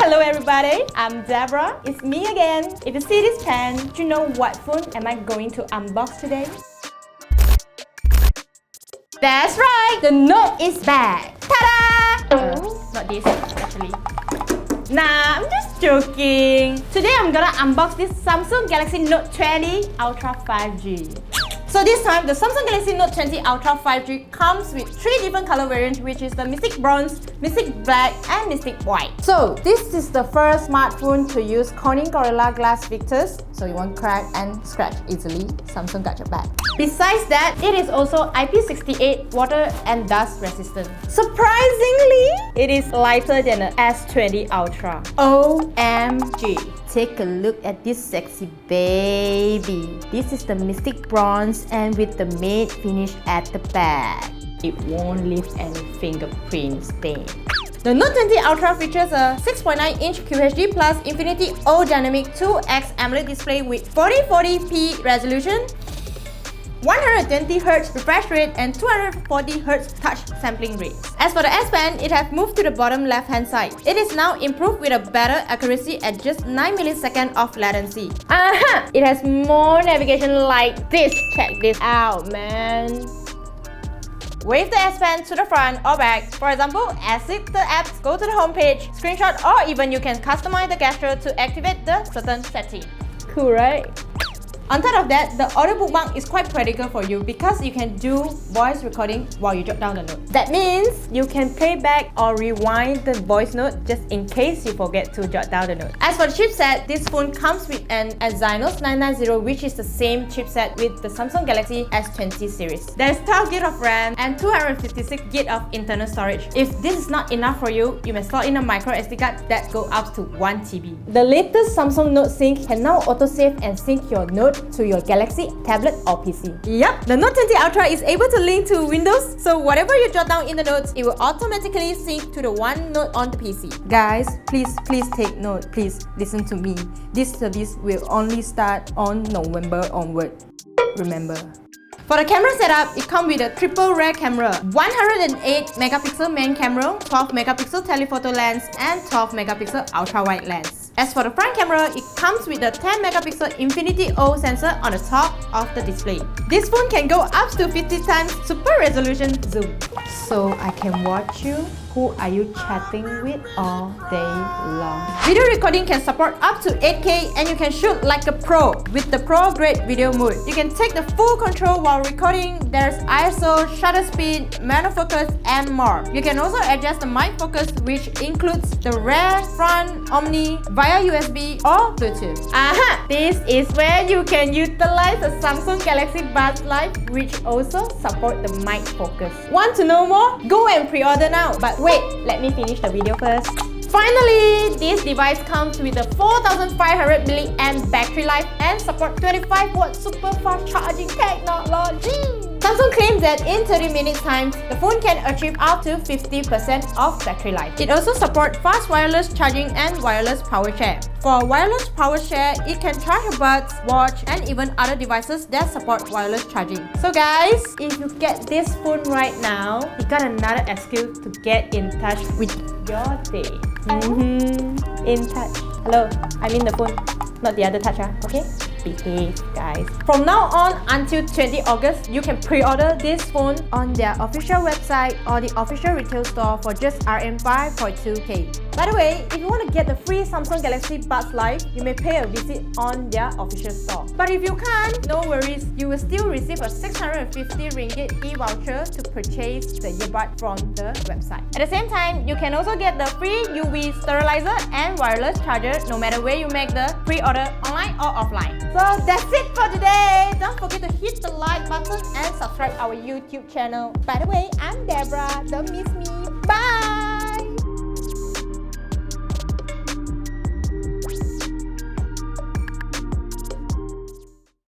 Hello everybody, I'm Deborah. It's me again. If you see this pen, do you know what phone am I going to unbox today? That's right, the Note is back. Ta-da! Not this actually. Nah, I'm just joking. Today I'm gonna unbox this Samsung Galaxy Note20 Ultra 5G. So this time, the Samsung Galaxy Note20 Ultra 5G comes with 3 different color variants, which is the Mystic Bronze, Mystic Black, and Mystic White. So this is the first smartphone to use Corning Gorilla Glass filters, so you won't crack and scratch easily. Samsung got your back. Besides that, it is also IP68 water and dust resistant. Surprisingly, it is lighter than the S20 Ultra. OMG! Take a look at this sexy baby. This is the Mystic Bronze and with the matte finish at the back. It won't leave any fingerprint stain. The Note20 Ultra features a 6.9-inch QHD Plus Infinity O Dynamic 2X AMOLED display with 4040p resolution, 120Hz refresh rate, and 240Hz touch sampling rate. As for the S Pen, it has moved to the bottom left-hand side. It is now improved with a better accuracy at just 9 milliseconds of latency. It has more navigation like this. Check this out, man. Wave the S Pen to the front or back. For example, exit the apps, go to the home page, screenshot, or even you can customize the gesture to activate the certain setting. Cool, right? On top of that, the audio bookmark is quite practical for you because you can do voice recording while you jot down the note. That means you can play back or rewind the voice note just in case you forget to jot down the note. As for the chipset, this phone comes with an Exynos 990, which is the same chipset with the Samsung Galaxy S20 series. There's 12GB of RAM and 256GB of internal storage. If this is not enough for you, you may slot in a micro SD card that go up to 1TB. The latest Samsung Note Sync can now autosave and sync your note to your Galaxy tablet or PC. Yup, the Note20 Ultra is able to link to Windows, so whatever you jot down in the notes, it will automatically sync to the one note on the PC. Guys, please take note. Please listen to me. This service will only start on November onward. Remember. For the camera setup, it comes with a triple rear camera, 108MP main camera, 12MP telephoto lens, and 12MP ultra-wide lens. As for the front camera, it comes with a 10MP Infinity O sensor on the top of the display. This phone can go up to 50x super resolution zoom. So I can watch you. Who are you chatting with all day long? Video recording can support up to 8K and you can shoot like a pro with the Pro Grade video mode. You can take the full control while recording. There's ISO, shutter speed, manual focus, and more. You can also adjust the mic focus, which includes the rear, front, omni, via USB or Bluetooth. This is where you can utilize the Samsung Galaxy Buds Live, which also support the mic focus. Want to know more? Go and pre-order now. But wait, let me finish the video first. Finally, this device comes with a 4500mAh battery life and support 25W super fast charging technology. Samsung claims that in 30 minutes time, the phone can achieve up to 50% of battery life. It also supports fast wireless charging and wireless power share. For wireless power share, it can charge your buds, watch, and even other devices that support wireless charging. So guys, if you get this phone right now, you got another excuse to get in touch with your day. In touch. Hello, I mean the phone, not the other touch, okay? Behave, guys. From now on until 20 August, you can pre-order this phone on their official website or the official retail store for just Rm 5.2K. By the way, if you want to get the free Samsung Galaxy Buds Live, you may pay a visit on their official store. But if you can't, no worries, you will still receive a 650 ringgit e-voucher to purchase the earbud from the website. At the same time, you can also get the free UV sterilizer and wireless charger no matter where you make the pre-order online or offline. So that's it for today. Don't forget to hit the like button and subscribe our YouTube channel. By the way, I'm Deborah. Don't miss me. Bye!